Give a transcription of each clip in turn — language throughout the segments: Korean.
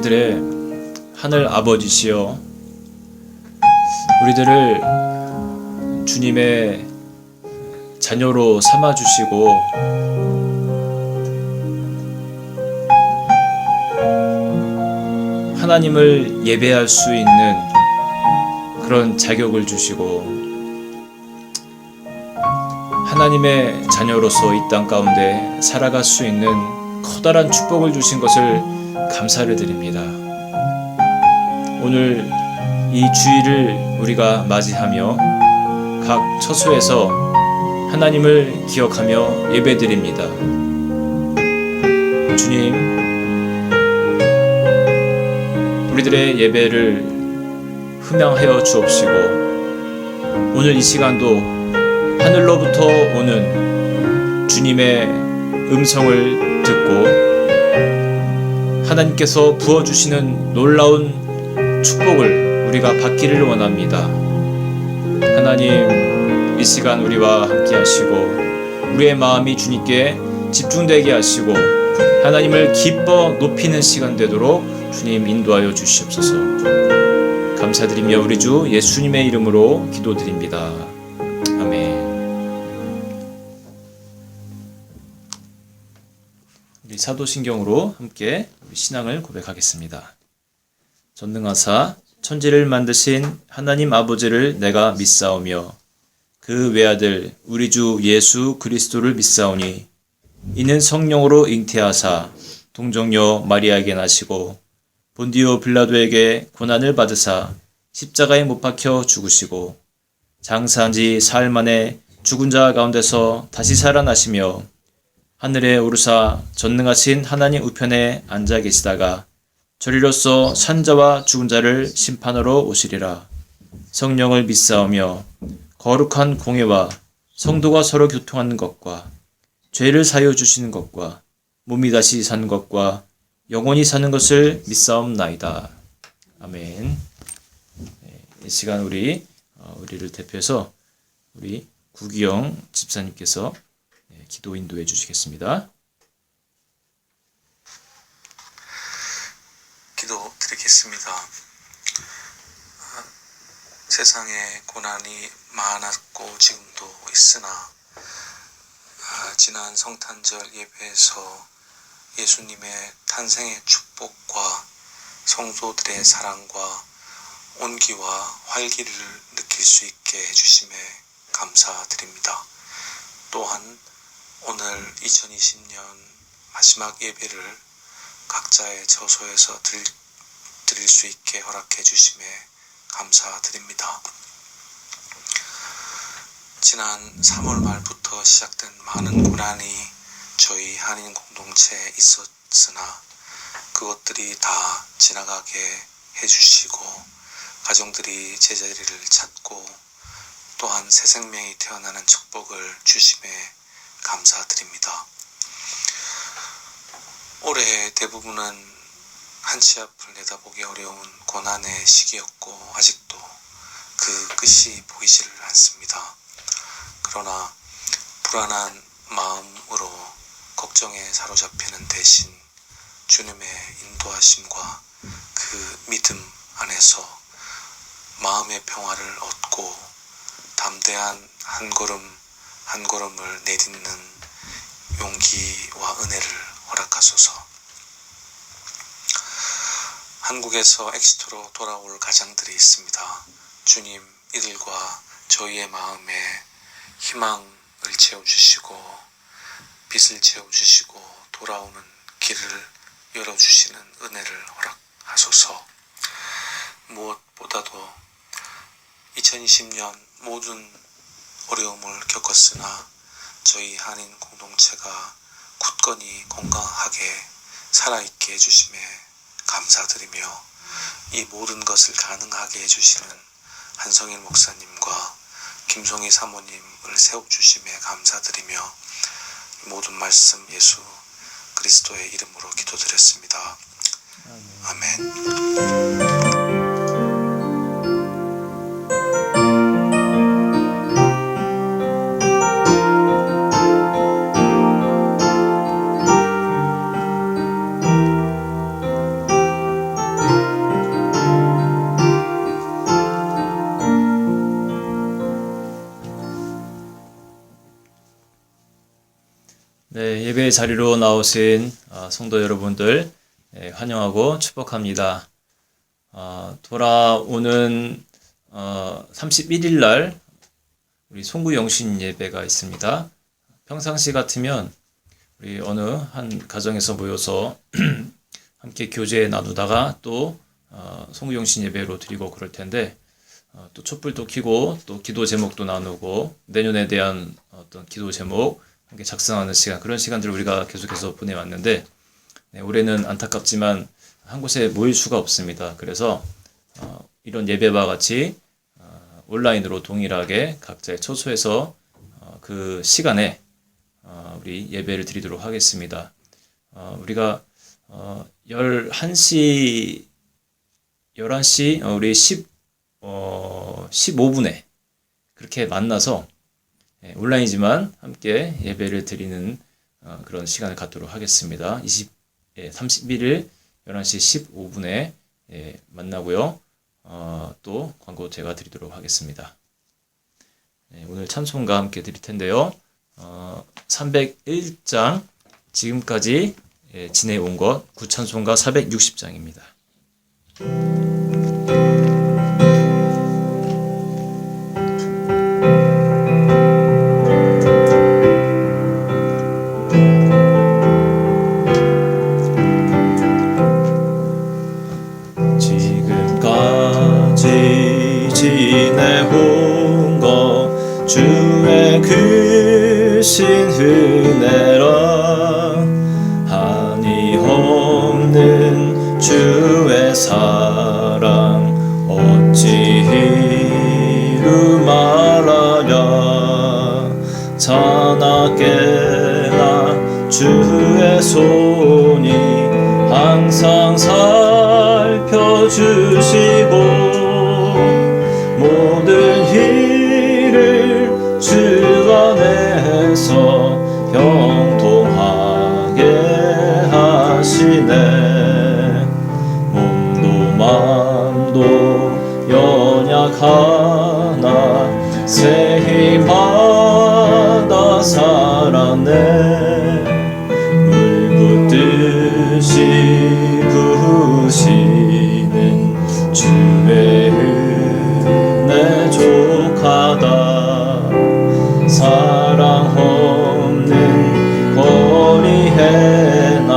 우리들의 하늘 아버지시여, 우리들을 주님의 자녀로 삼아주시고 하나님을 예배할 수 있는 그런 자격을 주시고 하나님의 자녀로서 이 땅 가운데 살아갈 수 있는 커다란 축복을 주신 것을 감사를 드립니다. 오늘 이 주일을 우리가 맞이하며 각 처소에서 하나님을 기억하며 예배드립니다. 주님, 우리들의 예배를 흠양하여 주옵시고 오늘 이 시간도 하늘로부터 오는 주님의 음성을 듣고 하나님께서 부어주시는 놀라운 축복을 우리가 받기를 원합니다. 하나님, 이 시간 우리와 함께 하시고 우리의 마음이 주님께 집중되게 하시고 하나님을 기뻐 높이는 시간 되도록 주님 인도하여 주시옵소서. 감사드리며 우리 주 예수님의 이름으로 기도드립니다. 아멘. 우리 사도신경으로 함께 우리 신앙을 고백하겠습니다. 전능하사 천지를 만드신 하나님 아버지를 내가 믿사오며 그 외아들 우리 주 예수 그리스도를 믿사오니 이는 성령으로 잉태하사 동정녀 마리아에게 나시고 본디오 빌라도에게 고난을 받으사 십자가에 못 박혀 죽으시고 장사한 지 사흘 만에 죽은 자 가운데서 다시 살아나시며 하늘에 오르사 전능하신 하나님 우편에 앉아 계시다가 저리로서 산자와 죽은 자를 심판하러 오시리라. 성령을 믿사오며 거룩한 공예와 성도가 서로 교통하는 것과 죄를 사하여 주시는 것과 몸이 다시 사는 것과 영원히 사는 것을 믿사옵나이다. 아멘. 이 시간 우리를 대표해서 우리 구기영 집사님께서 기도 인도해 주시겠습니다. 기도 드리겠습니다. 세상에 고난이 많았고 지금도 있으나 지난 성탄절 예배에서 예수님의 탄생의 축복과 성도들의 사랑과 온기와 활기를 느낄 수 있게 해주심에 감사드립니다. 또한 오늘 2020년 마지막 예배를 각자의 처소에서 드릴 수 있게 허락해 주심에 감사드립니다. 지난 3월 말부터 시작된 많은 고난이 저희 한인 공동체에 있었으나 그것들이 다 지나가게 해주시고 가정들이 제자리를 찾고 또한 새 생명이 태어나는 축복을 주심에 감사드립니다. 올해 대부분은 한치 앞을 내다보기 어려운 고난의 시기였고 아직도 그 끝이 보이지를 않습니다. 그러나 불안한 마음으로 걱정에 사로잡히는 대신 주님의 인도하심과 그 믿음 안에서 마음의 평화를 얻고 담대한 한 걸음 한 걸음을 내딛는 용기와 은혜를 허락하소서. 한국에서 엑시트로 돌아올 가장들이 있습니다. 주님, 이들과 저희의 마음에 희망을 채워주시고 빛을 채워주시고 돌아오는 길을 열어주시는 은혜를 허락하소서. 무엇보다도 2020년 모든 어려움을 겪었으나 저희 한인 공동체가 굳건히 건강하게 살아있게 해주심에 감사드리며 이 모든 것을 가능하게 해주시는 한성일 목사님과 김송희 사모님을 세워주심에 감사드리며 모든 말씀 예수 그리스도의 이름으로 기도드렸습니다. 아멘. 네, 예배 자리로 나오신 성도 여러분들 환영하고 축복합니다. 돌아오는 31일 날 우리 송구영신 예배가 있습니다. 평상시 같으면 우리 어느 한 가정에서 모여서 함께 교제 나누다가 또 송구영신 예배로 드리고 그럴 텐데 또 촛불도 켜고 또 기도 제목도 나누고 내년에 대한 어떤 기도 제목 함께 작성하는 시간, 그런 시간들을 우리가 계속해서 보내왔는데 올해는 안타깝지만 한 곳에 모일 수가 없습니다. 그래서 이런 예배와 같이 온라인으로 동일하게 각자의 처소에서 그 시간에 우리 예배를 드리도록 하겠습니다. 우리가 11시 우리 15분에 그렇게 만나서 온라인이지만 함께 예배를 드리는 그런 시간을 갖도록 하겠습니다. 31일 11시 15분에 만나고요. 또 광고 제가 드리도록 하겠습니다. 오늘 찬송가 함께 드릴 텐데요. 301장 지금까지 지내온 것 구찬송가 460장입니다. 지내온 것 주의 크신 은혜라 한이 없는 주의 사랑 어찌 이루 말하랴 자나깨나 주의 손이 항상 살펴주시고 모든 일을 주 안에서 형통하게 하시네 몸도 맘도 연약하나 새 힘 받아 살았네 물 붓듯이 부으시는 주의 은혜 족하다 사랑 없는 거리에 나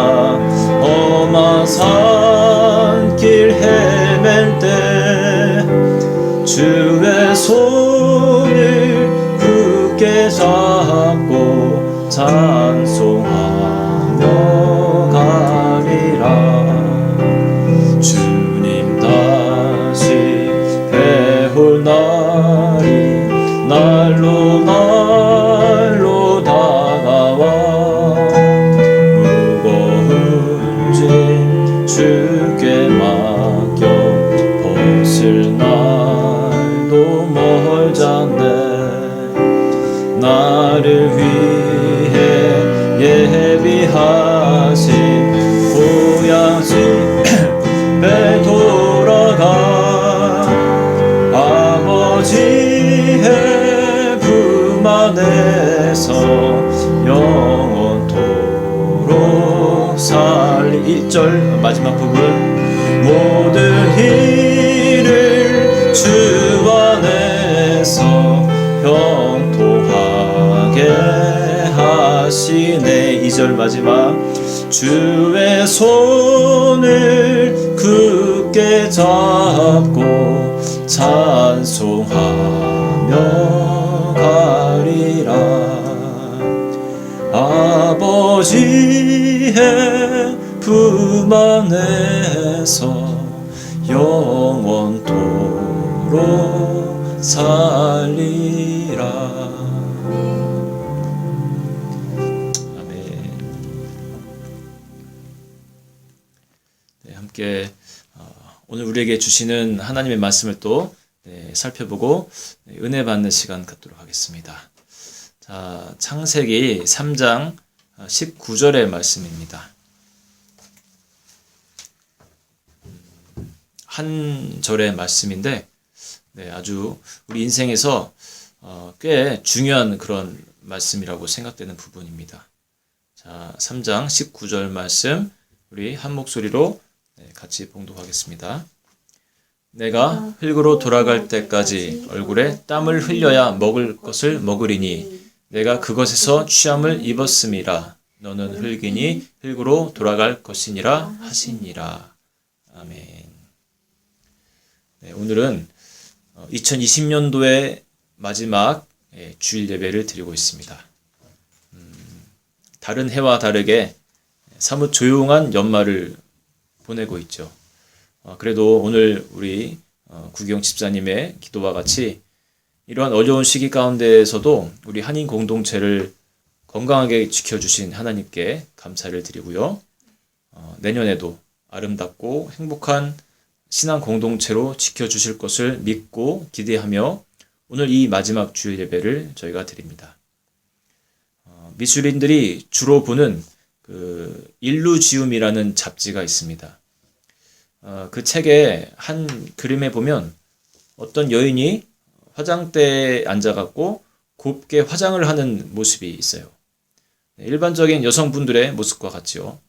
험한 산길 헤맬 때 주의 손을 굳게 잡고 찬송하며 가리라 주님 다시 배울 날이 날로 다가와 무거운 짐 주께 맡겨 벗을 날도 멀잖네 나를 위해 예비하신 고향 집에 돌아가 아버지의 품 안에서 영원토록 살리 1절 마지막 부분 모든 일을 주 안에서 형통하게 하시네 2절 마지막 주의 손을 굳게 잡고 찬송하며 가리라 아버지의 품 안에서 영원토록 살리라 함께 오늘 우리에게 주시는 하나님의 말씀을 또 살펴보고 은혜 받는 시간 갖도록 하겠습니다. 자, 창세기 3장 19절의 말씀입니다. 한 절의 말씀인데 아주 우리 인생에서 꽤 중요한 그런 말씀이라고 생각되는 부분입니다. 자, 3장 19절 말씀 우리 한 목소리로 같이 봉독하겠습니다. 내가 흙으로 돌아갈 때까지 얼굴에 땀을 흘려야 먹을 것을 먹으리니 내가 그것에서 취함을 입었음이라. 너는 흙이니 흙으로 돌아갈 것이니라 하시니라. 아멘. 네, 오늘은 2020년도의 마지막 주일 예배를 드리고 있습니다. 다른 해와 다르게 사뭇 조용한 연말을 보내고 있죠. 그래도 오늘 우리 구경 집사님의 기도와 같이 이러한 어려운 시기 가운데에서도 우리 한인 공동체를 건강하게 지켜주신 하나님께 감사를 드리고요. 내년에도 아름답고 행복한 신앙 공동체로 지켜주실 것을 믿고 기대하며 오늘 이 마지막 주일 예배를 저희가 드립니다. 미술인들이 주로 보는 그 일루지움이라는 잡지가 있습니다. 그 책의 한 그림에 보면 어떤 여인이 화장대에 앉아갖고 곱게 화장을 하는 모습이 있어요. 일반적인 여성분들의 모습과 같죠.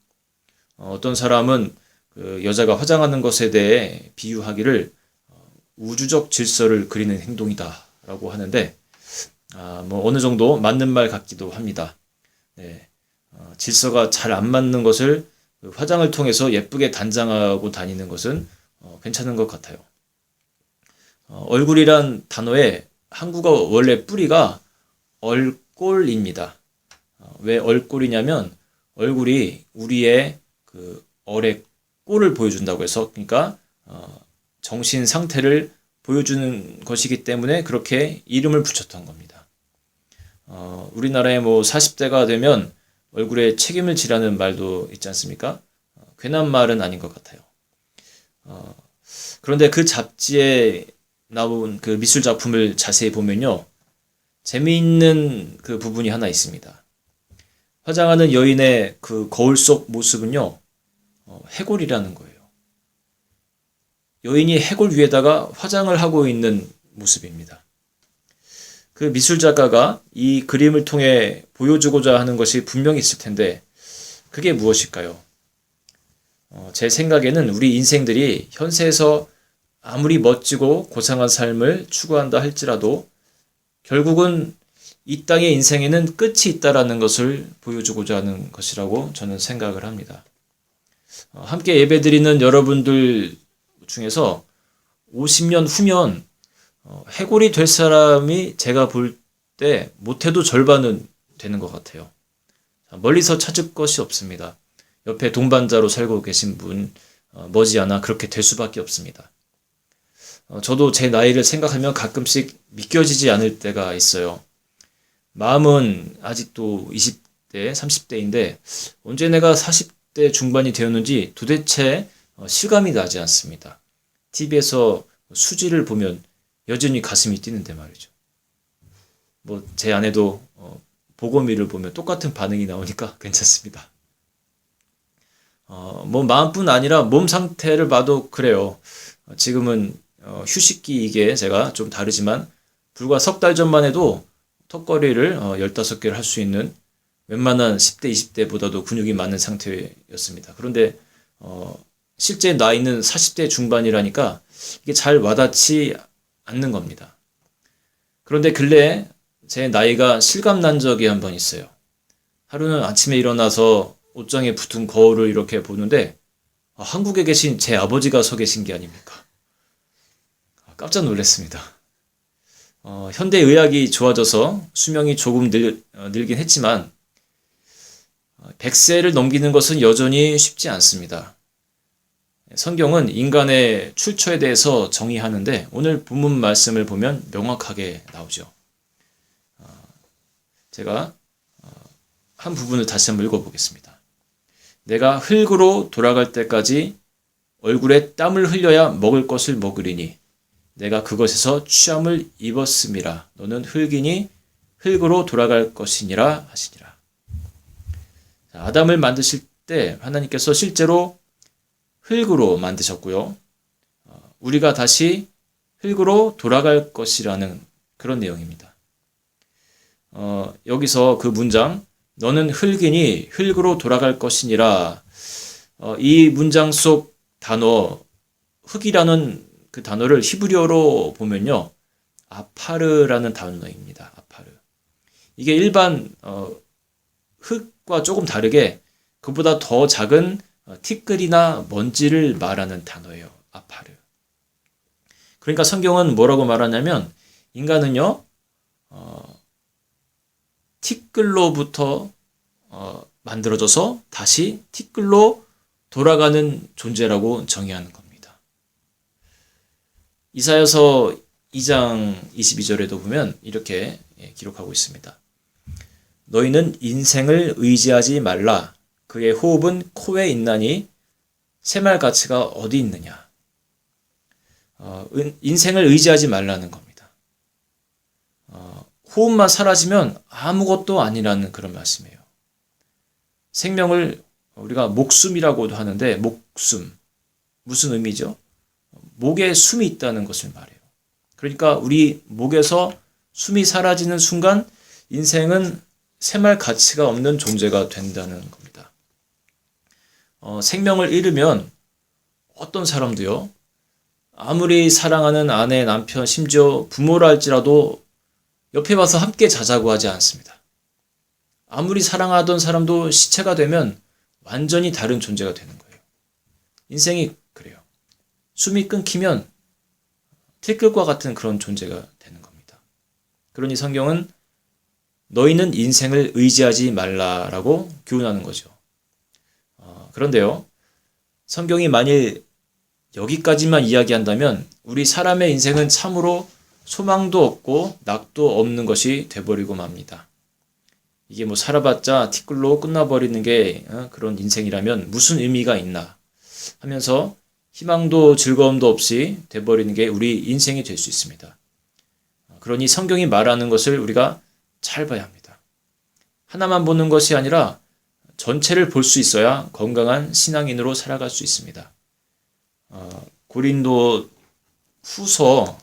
어떤 사람은 그 여자가 화장하는 것에 대해 비유하기를 우주적 질서를 그리는 행동이다라고 하는데, 뭐 어느 정도 맞는 말 같기도 합니다. 네, 질서가 잘 안 맞는 것을 화장을 통해서 예쁘게 단장하고 다니는 것은 괜찮은 것 같아요. 얼굴이란 단어의 한국어 원래 뿌리가 얼꼴입니다. 왜 얼꼴이냐면 얼굴이 우리의 그 얼의 꼴을 보여준다고 해서, 그러니까 정신 상태를 보여주는 것이기 때문에 그렇게 이름을 붙였던 겁니다. 우리나라에 뭐 40대가 되면 얼굴에 책임을 지라는 말도 있지 않습니까? 괜한 말은 아닌 것 같아요. 그런데 그 잡지에 나온 그 미술 작품을 자세히 보면요, 재미있는 그 부분이 하나 있습니다. 화장하는 여인의 그 거울 속 모습은요, 해골이라는 거예요. 여인이 해골 위에다가 화장을 하고 있는 모습입니다. 그 미술 작가가 이 그림을 통해 보여주고자 하는 것이 분명히 있을 텐데 그게 무엇일까요? 제 생각에는 우리 인생들이 현세에서 아무리 멋지고 고상한 삶을 추구한다 할지라도 결국은 이 땅의 인생에는 끝이 있다라는 것을 보여주고자 하는 것이라고 저는 생각을 합니다. 함께 예배드리는 여러분들 중에서 50년 후면 해골이 될 사람이 제가 볼 때 못해도 절반은 되는 것 같아요. 멀리서 찾을 것이 없습니다. 옆에 동반자로 살고 계신 분 머지않아 그렇게 될 수밖에 없습니다. 저도 제 나이를 생각하면 가끔씩 믿겨지지 않을 때가 있어요. 마음은 아직도 20대, 30대인데 언제 내가 40대 중반이 되었는지 도대체 실감이 나지 않습니다. TV에서 수지를 보면 여전히 가슴이 뛰는데 말이죠. 뭐 제 아내도 보고미를 보면 똑같은 반응이 나오니까 괜찮습니다. 뭐 마음뿐 아니라 몸 상태를 봐도 그래요. 지금은 휴식기이기에 제가 좀 다르지만 불과 석 달 전만 해도 턱걸이를 15개를 할 수 있는 웬만한 10대, 20대보다도 근육이 많은 상태였습니다. 그런데 실제 나이는 40대 중반이라니까 이게 잘 와닿지 않는 겁니다. 그런데 근래에 제 나이가 실감난 적이 한 번 있어요. 하루는 아침에 일어나서 옷장에 붙은 거울을 이렇게 보는데 한국에 계신 제 아버지가 서 계신 게 아닙니까? 깜짝 놀랐습니다. 현대의학이 좋아져서 수명이 조금 늘긴 했지만 100세를 넘기는 것은 여전히 쉽지 않습니다. 성경은 인간의 출처에 대해서 정의하는데 오늘 본문 말씀을 보면 명확하게 나오죠. 제가 한 부분을 다시 한번 읽어보겠습니다. 내가 흙으로 돌아갈 때까지 얼굴에 땀을 흘려야 먹을 것을 먹으리니 내가 그것에서 취함을 입었음이라. 너는 흙이니 흙으로 돌아갈 것이니라 하시니라. 아담을 만드실 때 하나님께서 실제로 흙으로 만드셨고요. 우리가 다시 흙으로 돌아갈 것이라는 그런 내용입니다. 여기서 그 문장 너는 흙이니 흙으로 돌아갈 것이니라. 이 문장 속 단어 흙이라는 그 단어를 히브리어로 보면요, 아파르라는 단어입니다. 아파르. 이게 일반 흙과 조금 다르게 그보다 더 작은 티끌이나 먼지를 말하는 단어예요. 아파르. 그러니까 성경은 뭐라고 말하냐면 인간은요, 티끌로부터 만들어져서 다시 티끌로 돌아가는 존재라고 정의하는 겁니다. 이사야서 2장 22절에도 보면 이렇게 기록하고 있습니다. 너희는 인생을 의지하지 말라. 그의 호흡은 코에 있나니 새말 가치가 어디 있느냐. 인생을 의지하지 말라는 겁니다. 호흡만 사라지면 아무것도 아니라는 그런 말씀이에요. 생명을 우리가 목숨이라고도 하는데 목숨, 무슨 의미죠? 목에 숨이 있다는 것을 말해요. 그러니까 우리 목에서 숨이 사라지는 순간 인생은 새말 가치가 없는 존재가 된다는 겁니다. 생명을 잃으면 어떤 사람도요, 아무리 사랑하는 아내, 남편, 심지어 부모라 할지라도 옆에 와서 함께 자자고 하지 않습니다. 아무리 사랑하던 사람도 시체가 되면 완전히 다른 존재가 되는 거예요. 인생이 그래요. 숨이 끊기면 티끌과 같은 그런 존재가 되는 겁니다. 그러니 성경은 너희는 인생을 의지하지 말라라고 교훈하는 거죠. 그런데요, 성경이 만일 여기까지만 이야기한다면 우리 사람의 인생은 참으로 소망도 없고 낙도 없는 것이 돼버리고 맙니다. 이게 뭐 살아봤자 티끌로 끝나버리는 게 그런 인생이라면 무슨 의미가 있나 하면서 희망도 즐거움도 없이 돼버리는 게 우리 인생이 될 수 있습니다. 그러니 성경이 말하는 것을 우리가 잘 봐야 합니다. 하나만 보는 것이 아니라 전체를 볼 수 있어야 건강한 신앙인으로 살아갈 수 있습니다. 고린도 후서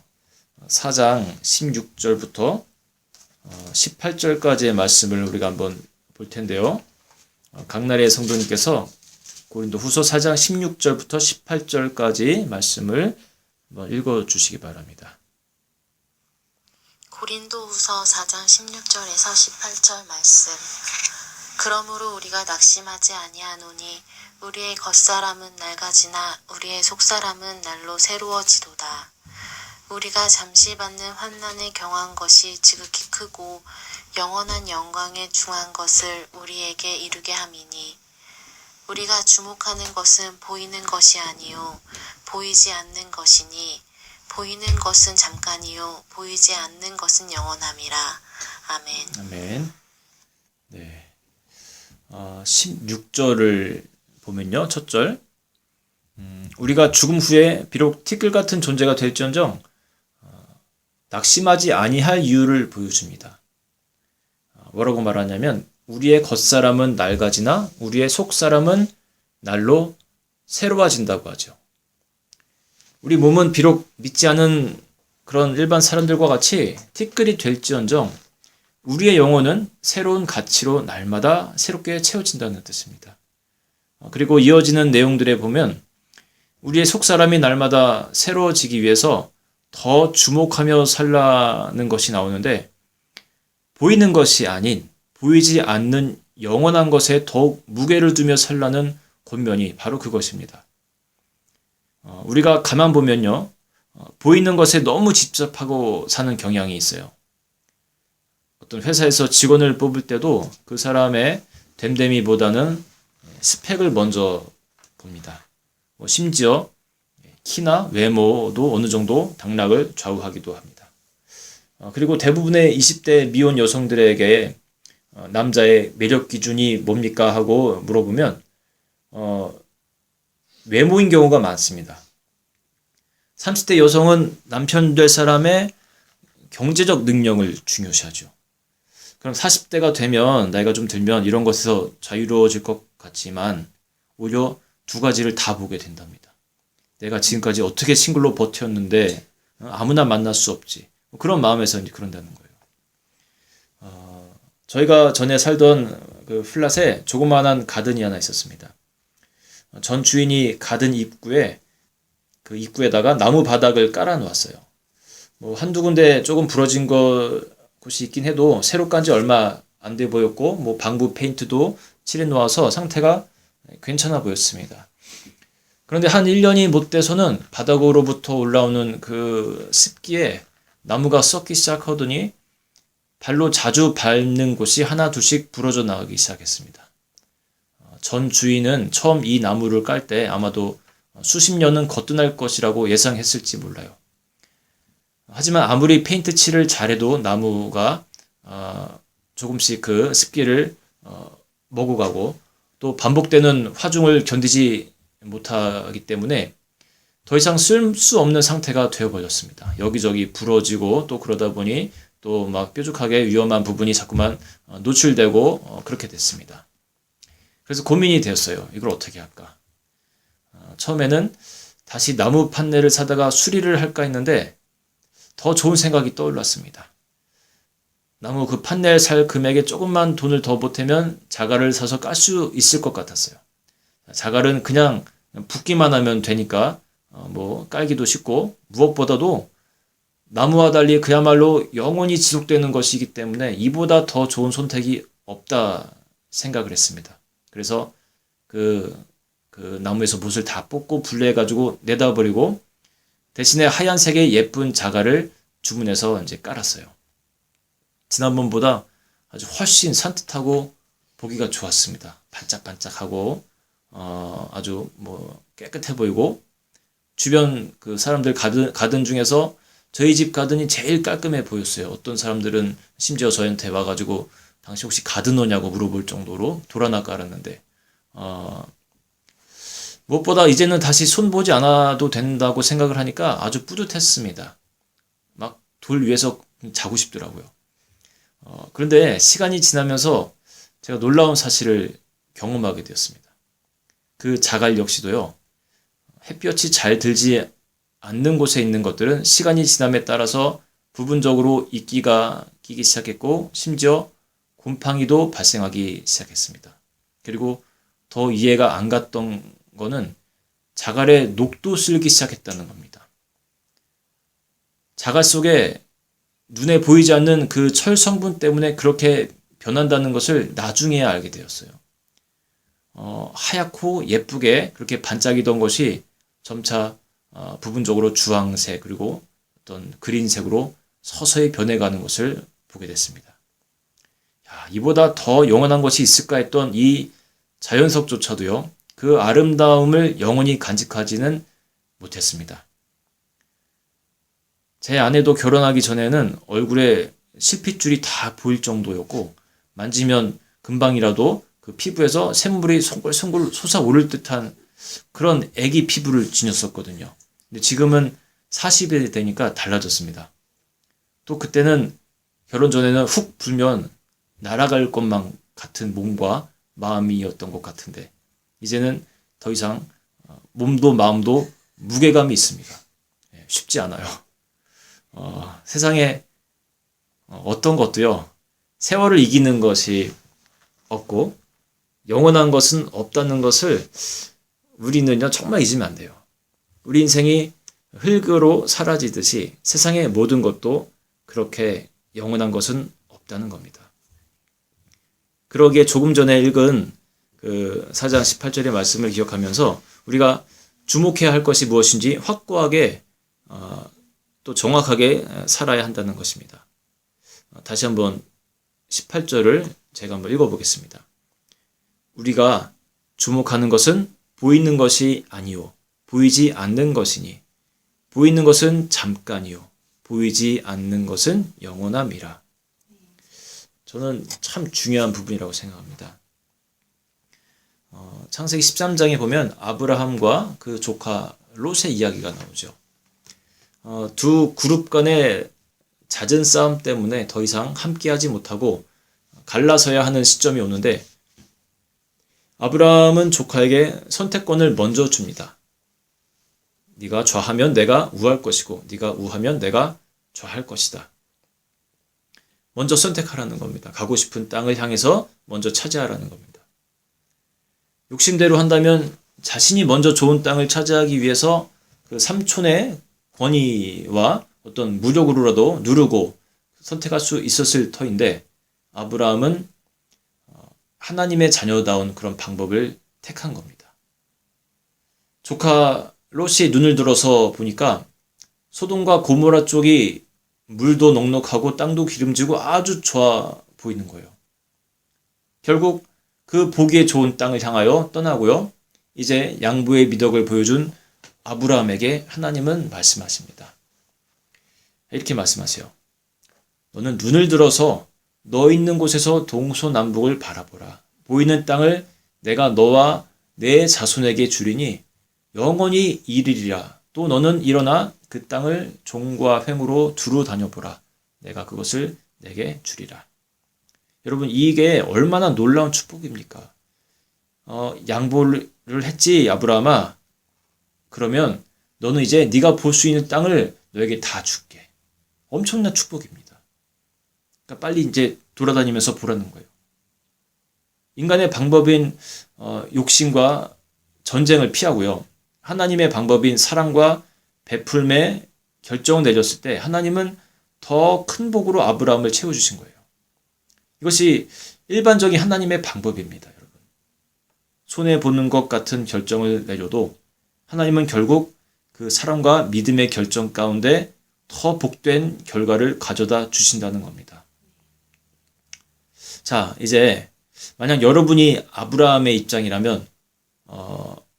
4장 16절부터 18절까지의 말씀을 우리가 한번 볼 텐데요. 강나리의 성도님께서 고린도 후서 4장 16절부터 18절까지 말씀을 한번 읽어주시기 바랍니다. 고린도후서 4장 16절에서 18절 말씀. 그러므로 우리가 낙심하지 아니하노니 우리의 겉사람은 낡아지나 우리의 속사람은 날로 새로워지도다. 우리가 잠시 받는 환난에 경한 것이 지극히 크고 영원한 영광에 중한 것을 우리에게 이루게 함이니 우리가 주목하는 것은 보이는 것이 아니요 보이지 않는 것이니 보이는 것은 잠깐이요 보이지 않는 것은 영원함이라. 아멘. 아멘. 네. 16절을 보면요. 첫 절. 우리가 죽음 후에 비록 티끌 같은 존재가 될지언정 낙심하지 아니할 이유를 보여줍니다. 뭐라고 말하냐면 우리의 겉사람은 낡아지나 우리의 속사람은 날로 새로워진다고 하죠. 우리 몸은 비록 믿지 않은 그런 일반 사람들과 같이 티끌이 될지언정 우리의 영혼은 새로운 가치로 날마다 새롭게 채워진다는 뜻입니다. 그리고 이어지는 내용들에 보면 우리의 속사람이 날마다 새로워지기 위해서 더 주목하며 살라는 것이 나오는데 보이는 것이 아닌 보이지 않는 영원한 것에 더욱 무게를 두며 살라는 권면이 바로 그것입니다. 우리가 가만 보면요, 보이는 것에 너무 집착하고 사는 경향이 있어요. 어떤 회사에서 직원을 뽑을 때도 그 사람의 됨됨이보다는 스펙을 먼저 봅니다. 심지어 키나 외모도 어느 정도 당락을 좌우하기도 합니다. 그리고 대부분의 20대 미혼 여성들에게 남자의 매력 기준이 뭡니까 하고 물어보면 외모인 경우가 많습니다. 30대 여성은 남편 될 사람의 경제적 능력을 중요시하죠. 그럼 40대가 되면 나이가 좀 들면 이런 것에서 자유로워질 것 같지만 오히려 두 가지를 다 보게 된답니다. 내가 지금까지 어떻게 싱글로 버텼는데 아무나 만날 수 없지. 그런 마음에서 이제 그런다는 거예요. 저희가 전에 살던 그 플랫에 조그마한 가든이 하나 있었습니다. 전 주인이 가든 입구에 그 입구에다가 나무 바닥을 깔아 놓았어요. 뭐 한두 군데 조금 부러진 곳이 있긴 해도 새로 깐지 얼마 안 돼 보였고, 뭐 방부 페인트도 칠해 놓아서 상태가 괜찮아 보였습니다. 그런데 한 1년이 못 돼서는 바닥으로부터 올라오는 그 습기에 나무가 썩기 시작하더니 발로 자주 밟는 곳이 하나 둘씩 부러져 나가기 시작했습니다. 전 주인은 처음 이 나무를 깔 때 아마도 수십 년은 거뜬할 것이라고 예상했을지 몰라요. 하지만 아무리 페인트 칠을 잘해도 나무가 조금씩 그 습기를 먹어가고 또 반복되는 화중을 견디지 못하기 때문에 더 이상 쓸 수 없는 상태가 되어버렸습니다. 여기저기 부러지고 또 그러다 보니 또 막 뾰족하게 위험한 부분이 자꾸만 노출되고 그렇게 됐습니다. 그래서 고민이 되었어요. 이걸 어떻게 할까? 처음에는 다시 나무 판넬을 사다가 수리를 할까 했는데 더 좋은 생각이 떠올랐습니다. 나무 그 판넬 살 금액에 조금만 돈을 더 보태면 자갈을 사서 깔 수 있을 것 같았어요. 자갈은 그냥 붓기만 하면 되니까 뭐 깔기도 쉽고, 무엇보다도 나무와 달리 그야말로 영원히 지속되는 것이기 때문에 이보다 더 좋은 선택이 없다 생각을 했습니다. 그래서 그 나무에서 못을 다 뽑고 분리해가지고 내다 버리고 대신에 하얀색의 예쁜 자갈을 주문해서 이제 깔았어요. 지난번보다 아주 훨씬 산뜻하고 보기가 좋았습니다. 반짝반짝하고 아주 뭐 깨끗해 보이고, 주변 그 사람들 가든 중에서 저희 집 가든이 제일 깔끔해 보였어요. 어떤 사람들은 심지어 저한테 와가지고 당신 혹시 가든오냐고 물어볼 정도로 돌 하나 깔았는데, 무엇보다 이제는 다시 손 보지 않아도 된다고 생각을 하니까 아주 뿌듯했습니다. 막 돌 위에서 자고 싶더라고요. 그런데 시간이 지나면서 제가 놀라운 사실을 경험하게 되었습니다. 그 자갈 역시도요, 햇볕이 잘 들지 않는 곳에 있는 것들은 시간이 지남에 따라서 부분적으로 이끼가 끼기 시작했고, 심지어 곰팡이도 발생하기 시작했습니다. 그리고 더 이해가 안 갔던 거는 자갈에 녹도 슬기 시작했다는 겁니다. 자갈 속에 눈에 보이지 않는 그 철 성분 때문에 그렇게 변한다는 것을 나중에야 알게 되었어요. 하얗고 예쁘게 그렇게 반짝이던 것이 점차 부분적으로 주황색 그리고 어떤 그린색으로 서서히 변해가는 것을 보게 됐습니다. 이보다 더 영원한 것이 있을까 했던 이 자연석조차도요, 그 아름다움을 영원히 간직하지는 못했습니다. 제 아내도 결혼하기 전에는 얼굴에 실핏줄이 다 보일 정도였고, 만지면 금방이라도 그 피부에서 샘물이 송골송골 솟아오를 듯한 그런 애기 피부를 지녔었거든요. 근데 지금은 40이 되니까 달라졌습니다. 또 그때는 결혼 전에는 훅 불면 날아갈 것만 같은 몸과 마음이었던 것 같은데, 이제는 더 이상 몸도 마음도 무게감이 있습니다. 쉽지 않아요. 세상에 어떤 것도요, 세월을 이기는 것이 없고 영원한 것은 없다는 것을 우리는요 정말 잊으면 안 돼요. 우리 인생이 흙으로 사라지듯이 세상의 모든 것도 그렇게 영원한 것은 없다는 겁니다. 그러기에 조금 전에 읽은 그 4장 18절의 말씀을 기억하면서 우리가 주목해야 할 것이 무엇인지 확고하게 또 정확하게 살아야 한다는 것입니다. 다시 한번 18절을 제가 한번 읽어보겠습니다. 우리가 주목하는 것은 보이는 것이 아니요 보이지 않는 것이니, 보이는 것은 잠깐이요 보이지 않는 것은 영원함이라. 저는 참 중요한 부분이라고 생각합니다. 창세기 13장에 보면 아브라함과 그 조카 롯의 이야기가 나오죠. 두 그룹 간의 잦은 싸움 때문에 더 이상 함께하지 못하고 갈라서야 하는 시점이 오는데, 아브라함은 조카에게 선택권을 먼저 줍니다. 네가 좌하면 내가 우할 것이고 네가 우하면 내가 좌할 것이다. 먼저 선택하라는 겁니다. 가고 싶은 땅을 향해서 먼저 차지하라는 겁니다. 욕심대로 한다면 자신이 먼저 좋은 땅을 차지하기 위해서 그 삼촌의 권위와 어떤 무력으로라도 누르고 선택할 수 있었을 터인데, 아브라함은 하나님의 자녀다운 그런 방법을 택한 겁니다. 조카 롯이 눈을 들어서 보니까 소돔과 고모라 쪽이 물도 넉넉하고 땅도 기름지고 아주 좋아 보이는 거예요. 결국 그 보기에 좋은 땅을 향하여 떠나고요. 이제 양보의 미덕을 보여준 아브라함에게 하나님은 말씀하십니다. 이렇게 말씀하세요. 너는 눈을 들어서 너 있는 곳에서 동서남북을 바라보라. 보이는 땅을 내가 너와 내 자손에게 주리니 영원히 이르리라. 또 너는 일어나 그 땅을 종과 횡으로 두루 다녀보라. 내가 그것을 내게 주리라. 여러분, 이게 얼마나 놀라운 축복입니까? 양보를 했지, 아브라함아. 그러면 너는 이제 네가 볼 수 있는 땅을 너에게 다 줄게. 엄청난 축복입니다. 그러니까 빨리 이제 돌아다니면서 보라는 거예요. 인간의 방법인 욕심과 전쟁을 피하고요. 하나님의 방법인 사랑과 베풀매 결정을 내렸을 때 하나님은 더 큰 복으로 아브라함을 채워주신 거예요. 이것이 일반적인 하나님의 방법입니다, 여러분. 손해보는 것 같은 결정을 내려도 하나님은 결국 그 사랑과 믿음의 결정 가운데 더 복된 결과를 가져다 주신다는 겁니다. 자, 이제 만약 여러분이 아브라함의 입장이라면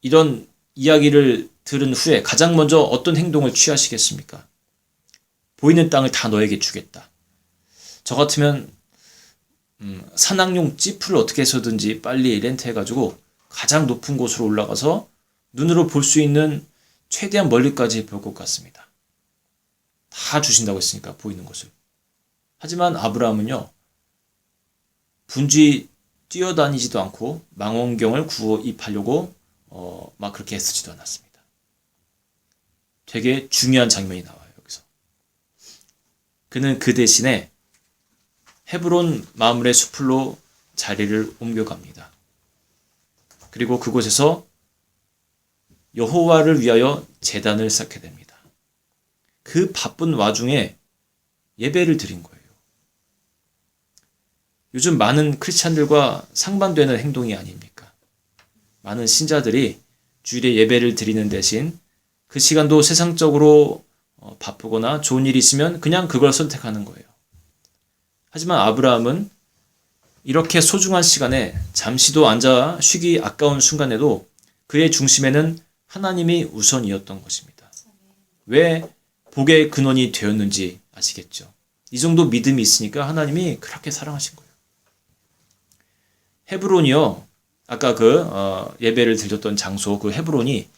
이런 이야기를 들은 후에 가장 먼저 어떤 행동을 취하시겠습니까? 보이는 땅을 다 너에게 주겠다. 저 같으면 산악용 지프를 어떻게 해서든지 빨리 렌트해가지고 가장 높은 곳으로 올라가서 눈으로 볼 수 있는 최대한 멀리까지 볼 것 같습니다. 다 주신다고 했으니까 보이는 곳을. 하지만 아브라함은요, 분주히 뛰어다니지도 않고 망원경을 구입하려고 막 그렇게 애쓰지도 않았습니다. 되게 중요한 장면이 나와요, 여기서. 그는 그 대신에 헤브론 마므레 숲으로 자리를 옮겨갑니다. 그리고 그곳에서 여호와를 위하여 제단을 쌓게 됩니다. 그 바쁜 와중에 예배를 드린 거예요. 요즘 많은 크리스찬들과 상반되는 행동이 아닙니까? 많은 신자들이 주일에 예배를 드리는 대신 그 시간도 세상적으로 바쁘거나 좋은 일이 있으면 그냥 그걸 선택하는 거예요. 하지만 아브라함은 이렇게 소중한 시간에 잠시도 앉아 쉬기 아까운 순간에도 그의 중심에는 하나님이 우선이었던 것입니다. 왜 복의 근원이 되었는지 아시겠죠? 이 정도 믿음이 있으니까 하나님이 그렇게 사랑하신 거예요. 헤브론이요, 아까 예배를 드렸던 장소, 그 헤브론이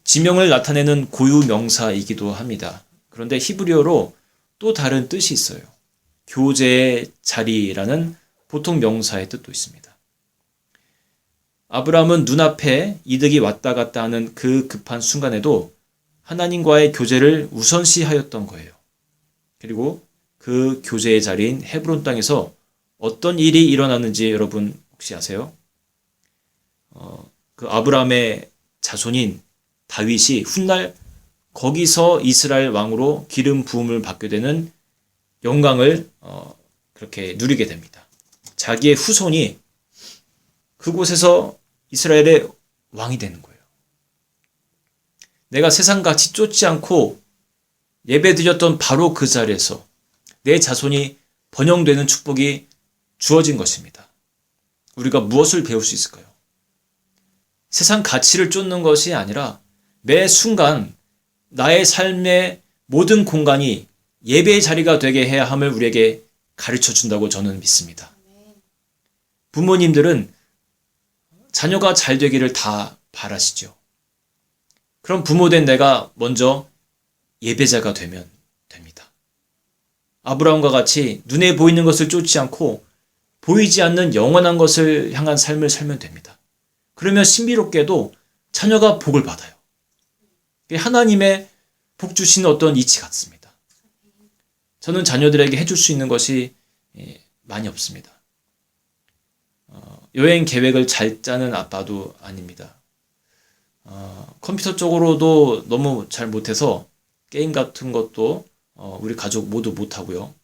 지명을 나타내는 고유 명사이기도 합니다. 그런데 히브리어로 또 다른 뜻이 있어요. 교제의 자리라는 보통 명사의 뜻도 있습니다. 아브라함은 눈앞에 이득이 왔다 갔다 하는 그 급한 순간에도 하나님과의 교제를 우선시하였던 거예요. 그리고 그 교제의 자리인 헤브론 땅에서 어떤 일이 일어나는지 여러분 혹시 아세요? 그 아브라함의 자손인 다윗이 훗날 거기서 이스라엘 왕으로 기름 부음을 받게 되는 영광을 그렇게 누리게 됩니다. 자기의 후손이 그곳에서 이스라엘의 왕이 되는 거예요. 내가 세상같이 쫓지 않고 예배드렸던 바로 그 자리에서 내 자손이 번영되는 축복이 주어진 것입니다. 우리가 무엇을 배울 수 있을까요? 세상 가치를 쫓는 것이 아니라 매 순간 나의 삶의 모든 공간이 예배의 자리가 되게 해야 함을 우리에게 가르쳐 준다고 저는 믿습니다. 부모님들은 자녀가 잘 되기를 다 바라시죠. 그럼 부모된 내가 먼저 예배자가 되면 됩니다. 아브라함과 같이 눈에 보이는 것을 쫓지 않고 보이지 않는 영원한 것을 향한 삶을 살면 됩니다. 그러면 신비롭게도 자녀가 복을 받아요. 하나님의 복 주시는 어떤 이치 같습니다. 저는 자녀들에게 해줄 수 있는 것이 많이 없습니다. 여행 계획을 잘 짜는 아빠도 아닙니다. 컴퓨터 쪽으로도 너무 잘 못해서 게임 같은 것도 우리 가족 모두 못하고요.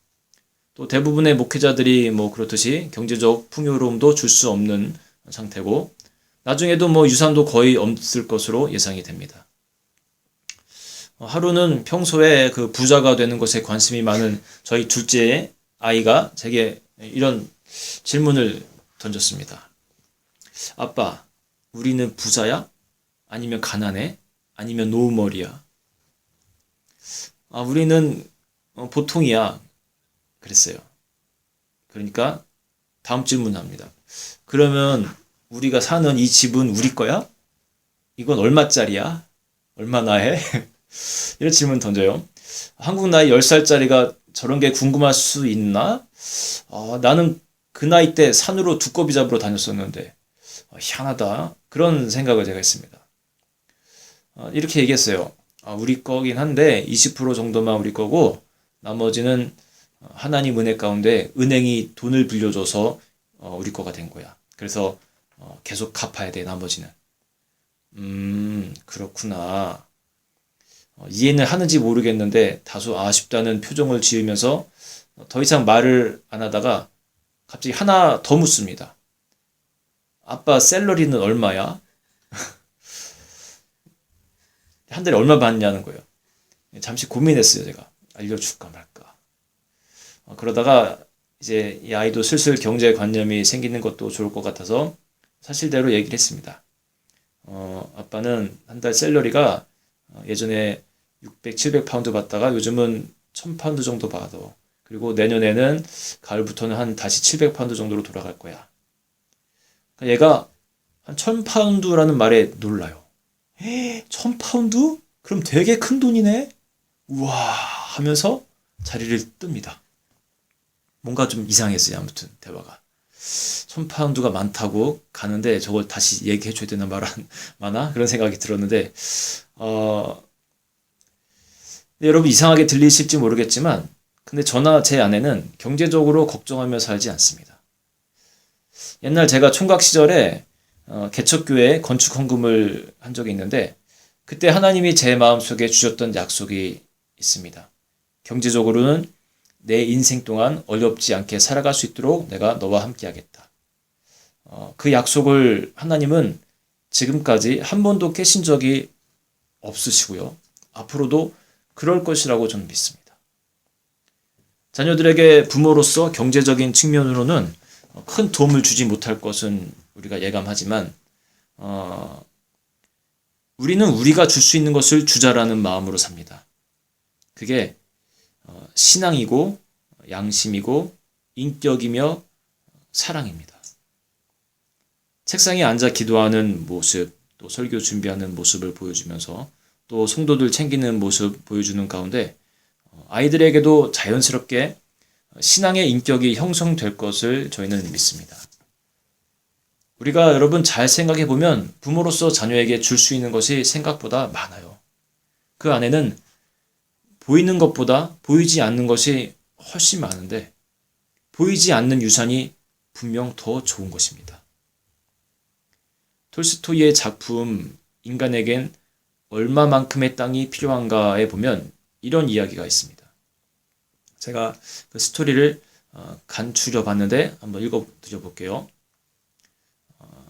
또 대부분의 목회자들이 뭐 그렇듯이 경제적 풍요로움도 줄 수 없는 상태고, 나중에도 뭐 유산도 거의 없을 것으로 예상이 됩니다. 하루는 평소에 그 부자가 되는 것에 관심이 많은 저희 둘째 아이가 제게 이런 질문을 던졌습니다. 아빠, 우리는 부자야? 아니면 가난해? 아니면 노후머리야? 우리는 보통이야. 그랬어요. 그러니까 다음 질문합니다. 그러면 우리가 사는 이 집은 우리 거야? 이건 얼마짜리야? 얼마나 해? 이런 질문 던져요. 한국 나이 10살짜리가 저런 게 궁금할 수 있나? 나는 그 나이 때 산으로 두꺼비 잡으러 다녔었는데 희한하다. 그런 생각을 제가 했습니다. 이렇게 얘기했어요. 우리 거긴 한데 20% 정도만 우리 거고 나머지는 하나님 은혜 가운데 은행이 돈을 빌려줘서 우리 거가 된 거야. 그래서 계속 갚아야 돼, 나머지는. 그렇구나. 이해는 하는지 모르겠는데 다소 아쉽다는 표정을 지으면서 더 이상 말을 안 하다가 갑자기 하나 더 묻습니다. 아빠 샐러리는 얼마야? 한 달에 얼마 받냐는 거예요. 잠시 고민했어요, 제가. 알려줄까 말까. 그러다가 이제 이 아이도 슬슬 경제관념이 생기는 것도 좋을 것 같아서 사실대로 얘기를 했습니다. 아빠는 한 달 샐러리가 예전에 600, 700파운드 받다가 요즘은 1000파운드 정도 받아. 그리고 내년에는 가을부터는 한 다시 700파운드 정도로 돌아갈 거야. 얘가 한 1000파운드라는 말에 놀라요. 1000파운드? 그럼 되게 큰 돈이네? 우와 하면서 자리를 뜹니다. 뭔가 좀 이상했어요. 아무튼 대화가. 1000파운드가 많다고 가는데 저걸 다시 얘기해줘야 되나 마나? 그런 생각이 들었는데 여러분 이상하게 들리실지 모르겠지만 근데 저나 제 아내는 경제적으로 걱정하며 살지 않습니다. 옛날 제가 총각 시절에 개척교회 건축 헌금을 한 적이 있는데 그때 하나님이 제 마음속에 주셨던 약속이 있습니다. 경제적으로는 내 인생 동안 어렵지 않게 살아갈 수 있도록 내가 너와 함께 하겠다. 그 약속을 하나님은 지금까지 한 번도 깨신 적이 없으시고요. 앞으로도 그럴 것이라고 저는 믿습니다. 자녀들에게 부모로서 경제적인 측면으로는 큰 도움을 주지 못할 것은 우리가 예감하지만 우리는 우리가 줄 수 있는 것을 주자라는 마음으로 삽니다. 그게 신앙이고 양심이고 인격이며 사랑입니다. 책상에 앉아 기도하는 모습, 또 설교 준비하는 모습을 보여주면서 또 성도들 챙기는 모습 보여주는 가운데 아이들에게도 자연스럽게 신앙의 인격이 형성될 것을 저희는 믿습니다. 우리가 여러분 잘 생각해 보면 부모로서 자녀에게 줄 수 있는 것이 생각보다 많아요. 그 안에는 보이는 것보다 보이지 않는 것이 훨씬 많은데 보이지 않는 유산이 분명 더 좋은 것입니다. 톨스토이의 작품 인간에겐 얼마만큼의 땅이 필요한가에 보면 이런 이야기가 있습니다. 제가 그 스토리를 간추려 봤는데 한번 읽어드려 볼게요.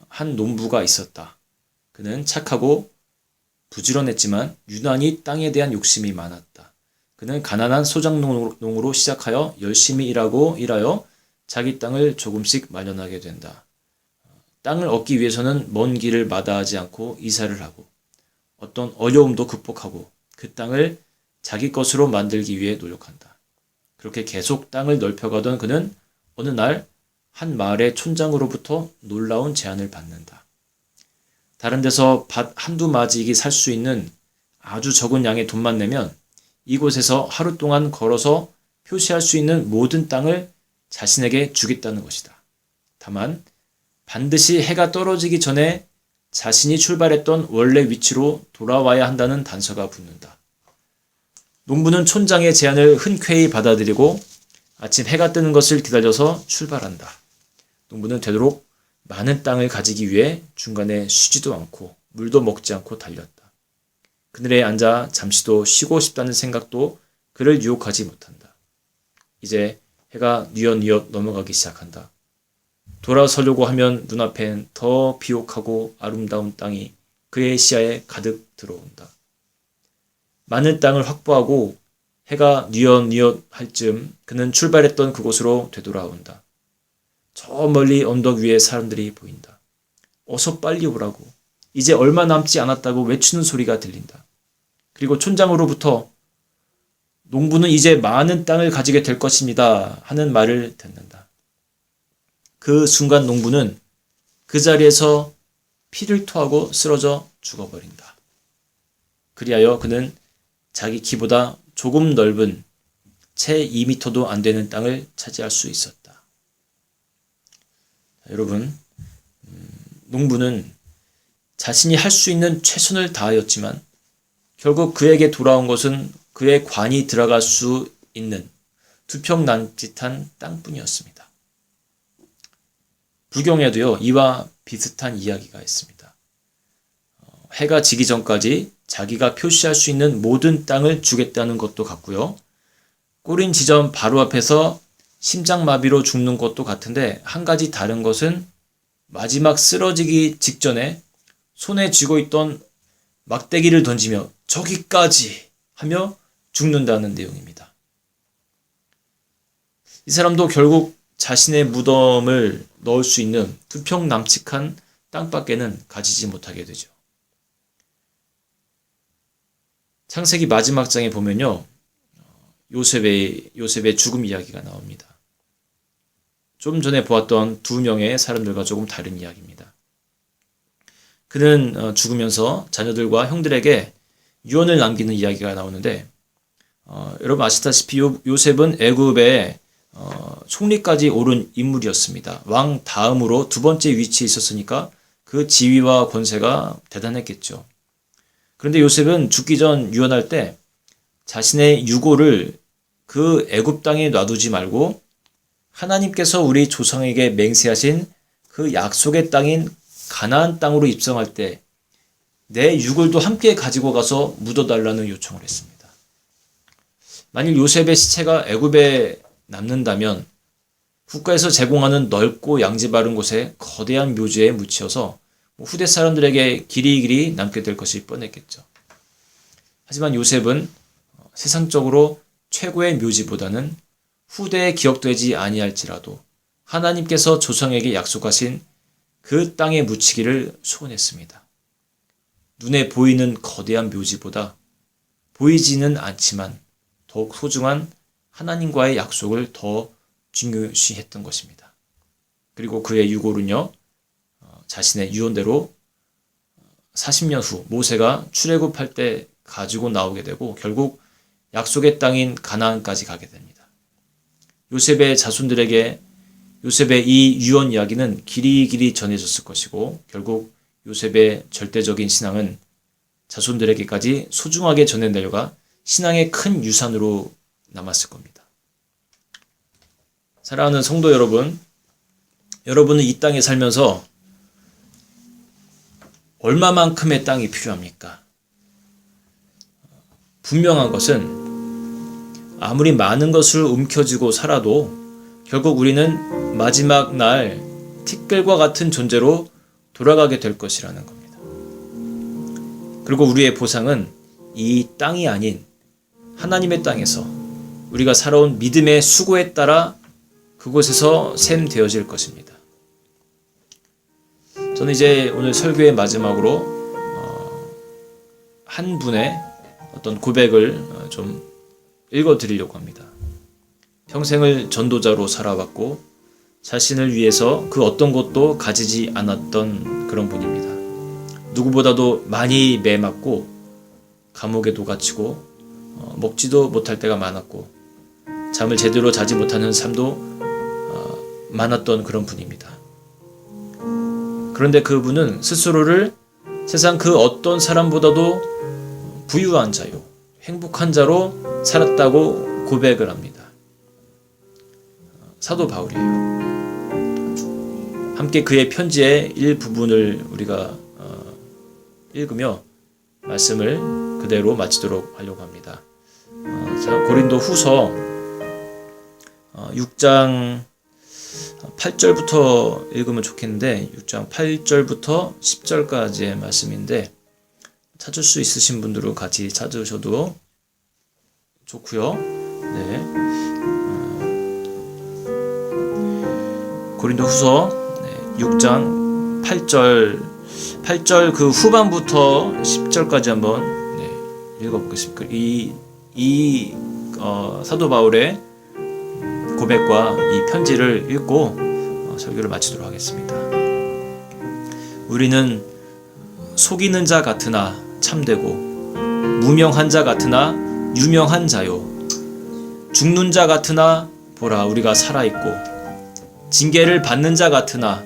한 농부가 있었다. 그는 착하고 부지런했지만 유난히 땅에 대한 욕심이 많았다. 그는 가난한 소작농으로 시작하여 열심히 일하여 자기 땅을 조금씩 마련하게 된다. 땅을 얻기 위해서는 먼 길을 마다하지 않고 이사를 하고 어떤 어려움도 극복하고 그 땅을 자기 것으로 만들기 위해 노력한다. 그렇게 계속 땅을 넓혀가던 그는 어느 날 한 마을의 촌장으로부터 놀라운 제안을 받는다. 다른 데서 밭 한두 마지기 살 수 있는 아주 적은 양의 돈만 내면 이곳에서 하루 동안 걸어서 표시할 수 있는 모든 땅을 자신에게 주겠다는 것이다. 다만 반드시 해가 떨어지기 전에 자신이 출발했던 원래 위치로 돌아와야 한다는 단서가 붙는다. 농부는 촌장의 제안을 흔쾌히 받아들이고 아침 해가 뜨는 것을 기다려서 출발한다. 농부는 되도록 많은 땅을 가지기 위해 중간에 쉬지도 않고 물도 먹지 않고 달렸다. 그늘에 앉아 잠시도 쉬고 싶다는 생각도 그를 유혹하지 못한다. 이제 해가 뉘엿뉘엿 넘어가기 시작한다. 돌아서려고 하면 눈앞엔 더 비옥하고 아름다운 땅이 그의 시야에 가득 들어온다. 많은 땅을 확보하고 해가 뉘엿뉘엿 할 즈음 그는 출발했던 그곳으로 되돌아온다. 저 멀리 언덕 위에 사람들이 보인다. 어서 빨리 오라고. 이제 얼마 남지 않았다고 외치는 소리가 들린다. 그리고 촌장으로부터 농부는 이제 많은 땅을 가지게 될 것입니다 하는 말을 듣는다. 그 순간 농부는 그 자리에서 피를 토하고 쓰러져 죽어버린다. 그리하여 그는 자기 키보다 조금 넓은 채 2m도 안 되는 땅을 차지할 수 있었다. 여러분, 농부는 자신이 할 수 있는 최선을 다하였지만 결국 그에게 돌아온 것은 그의 관이 들어갈 수 있는 두평남짓한 땅뿐이었습니다. 불경에도요, 이와 비슷한 이야기가 있습니다. 해가 지기 전까지 자기가 표시할 수 있는 모든 땅을 주겠다는 것도 같고요. 꼬린 지점 바로 앞에서 심장마비로 죽는 것도 같은데 한 가지 다른 것은 마지막 쓰러지기 직전에 손에 쥐고 있던 막대기를 던지며 저기까지 하며 죽는다는 내용입니다. 이 사람도 결국 자신의 무덤을 넣을 수 있는 두평남측한 땅밖에는 가지지 못하게 되죠. 창세기 마지막 장에 보면요, 요셉의 죽음 이야기가 나옵니다. 좀 전에 보았던 두 명의 사람들과 조금 다른 이야기입니다. 그는 죽으면서 자녀들과 형들에게 유언을 남기는 이야기가 나오는데, 여러분 아시다시피 요셉은 애굽의 총리까지 오른 인물이었습니다. 왕 다음으로 두 번째 위치에 있었으니까 그 지위와 권세가 대단했겠죠. 그런데 요셉은 죽기 전 유언할 때 자신의 유고를 그 애굽 땅에 놔두지 말고 하나님께서 우리 조상에게 맹세하신 그 약속의 땅인 가나안 땅으로 입성할 때 내 유골도 함께 가지고 가서 묻어달라는 요청을 했습니다. 만일 요셉의 시체가 애굽에 남는다면 국가에서 제공하는 넓고 양지 바른 곳에 거대한 묘지에 묻혀서 후대 사람들에게 길이길이 남게 될 것이 뻔했겠죠. 하지만 요셉은 세상적으로 최고의 묘지보다는 후대에 기억되지 아니할지라도 하나님께서 조상에게 약속하신 그 땅에 묻히기를 소원했습니다. 눈에 보이는 거대한 묘지보다 보이지는 않지만 더욱 소중한 하나님과의 약속을 더 중요시했던 것입니다. 그리고 그의 유골은요, 자신의 유언대로 40년 후 모세가 출애굽할 때 가지고 나오게 되고 결국 약속의 땅인 가나안까지 가게 됩니다. 요셉의 자손들에게 요셉의 이 유언 이야기는 길이길이 전해졌을 것이고 결국 요셉의 절대적인 신앙은 자손들에게까지 소중하게 전해내려가 신앙의 큰 유산으로 남았을 겁니다. 사랑하는 성도 여러분, 여러분은 이 땅에 살면서 얼마만큼의 땅이 필요합니까? 분명한 것은 아무리 많은 것을 움켜쥐고 살아도 결국 우리는 마지막 날 티끌과 같은 존재로 돌아가게 될 것이라는 겁니다. 그리고 우리의 보상은 이 땅이 아닌 하나님의 땅에서 우리가 살아온 믿음의 수고에 따라 그곳에서 셈되어질 것입니다. 저는 이제 오늘 설교의 마지막으로 한 분의 어떤 고백을 좀 읽어드리려고 합니다. 평생을 전도자로 살아왔고 자신을 위해서 그 어떤 것도 가지지 않았던 그런 분입니다. 누구보다도 많이 매맞고 감옥에도 갇히고 먹지도 못할 때가 많았고 잠을 제대로 자지 못하는 삶도 많았던 그런 분입니다. 그런데 그분은 스스로를 세상 그 어떤 사람보다도 부유한 자요, 행복한 자로 살았다고 고백을 합니다. 사도 바울이에요. 함께 그의 편지의 일부분을 우리가 읽으며 말씀을 그대로 마치도록 하려고 합니다. 고린도 후서 6장 8절부터 읽으면 좋겠는데 6장 8절부터 10절까지의 말씀인데 찾을 수 있으신 분들은 같이 찾으셔도 좋고요. 네. 고린도 후서 6장 8절 그 후반부터 10절까지 한번 읽어보겠습니다. 이 사도 바울의 고백과 이 편지를 읽고 설교를 마치도록 하겠습니다. 우리는 속이는 자 같으나 참되고 무명한 자 같으나 유명한 자요 죽는 자 같으나 보라 우리가 살아있고 징계를 받는 자 같으나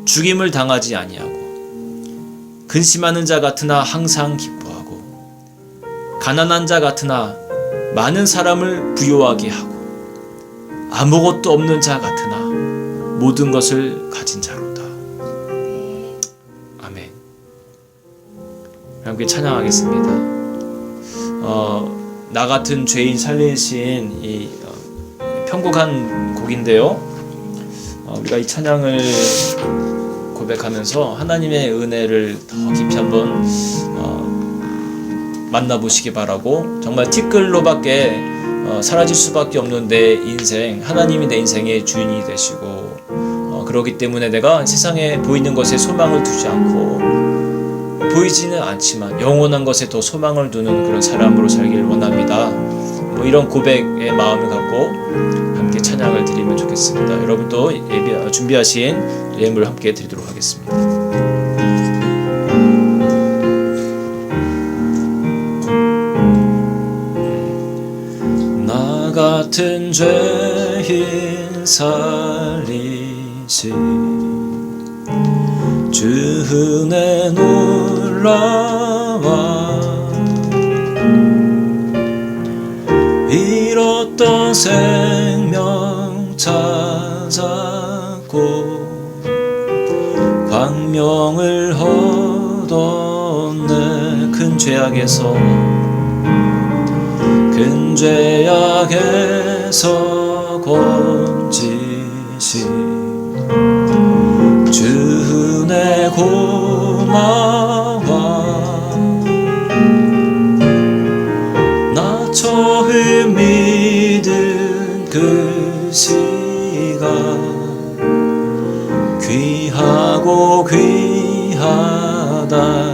죽임을 당하지 아니하고 근심하는 자 같으나 항상 기뻐하고 가난한 자 같으나 많은 사람을 부요하게 하고 아무것도 없는 자 같으나 모든 것을 가진 자로다. 아멘. 함께 찬양하겠습니다. 나 같은 죄인 살리신 이 편곡한 곡인데요. 우리가 이 찬양을 고백하면서 하나님의 은혜를 더 깊이 한번 만나보시기 바라고, 정말 티끌로밖에 사라질 수밖에 없는 내 인생, 하나님이 내 인생의 주인이 되시고, 그렇기 때문에 내가 세상에 보이는 것에 소망을 두지 않고 보이지는 않지만 영원한 것에 더 소망을 두는 그런 사람으로 살길 원합니다. 이런 고백의 마음을 갖고 함께 찬양을 드리면 좋겠습니다. 여러분도 준비하신 예물 함께 드리도록 하겠습니다. 나 같은 죄인 살리신 주 은혜 놀라와 잃었던 생명 찾았고 광명을 얻었네. 큰 죄악에서 건지신 주 은혜 고마워. 나 처음 믿은 그 시간 귀하고 귀하다.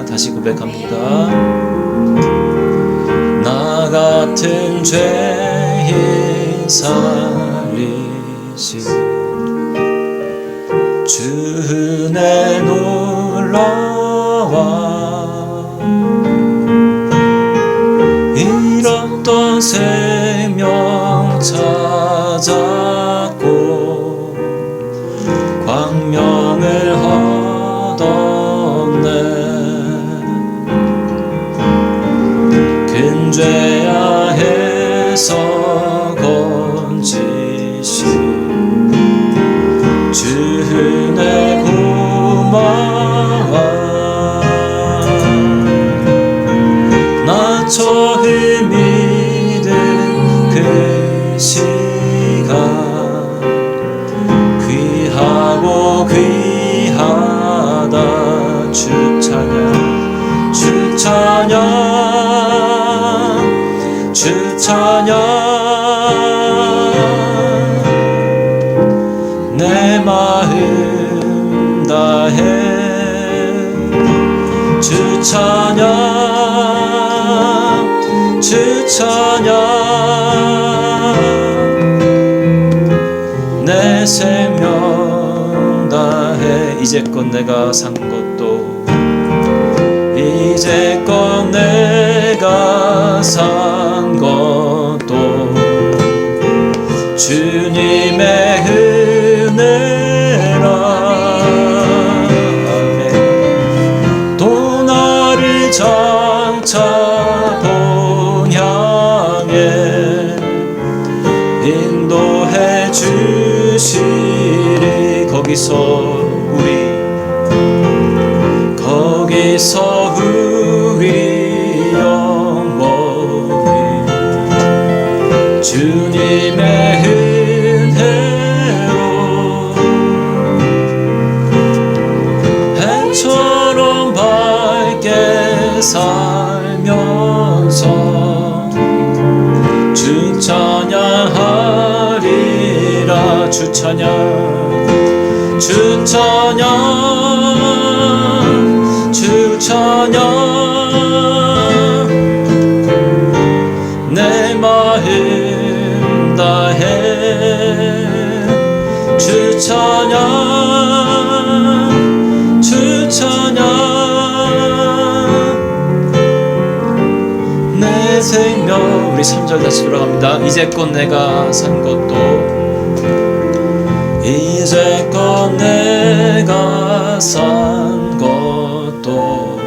다시 고백합니다. 나 같은 죄인 살리신 주 은혜 놀라와 잃었던 생명 찾았고 광명을 얻었네. 큰 죄악에서 건지신 주 은혜 고마워. 나 처음 믿은 그 시간 귀하고 귀하다. 주 찬양 주 찬양 주 찬양 내 마음 다해 주 찬양 주 찬양 내 생명 다해. 이제껏 내가 산 것도 이제껏 내가 산 것도 주님의 은혜라. 아멘. 또 나를 장차 본향에 인도해 주시네. 거기서 우리 영원히 주님의 은혜로 해처럼 밝게 살면서 주 찬양하리라. 주 찬양, 주 찬양, 주 찬양. 내 마음 다해 주 찬양, 주 찬양. 내 생명. 우리 3절 다시 돌아갑니다. 이제껏 내가 산 것도, 이제껏 내가 산 것도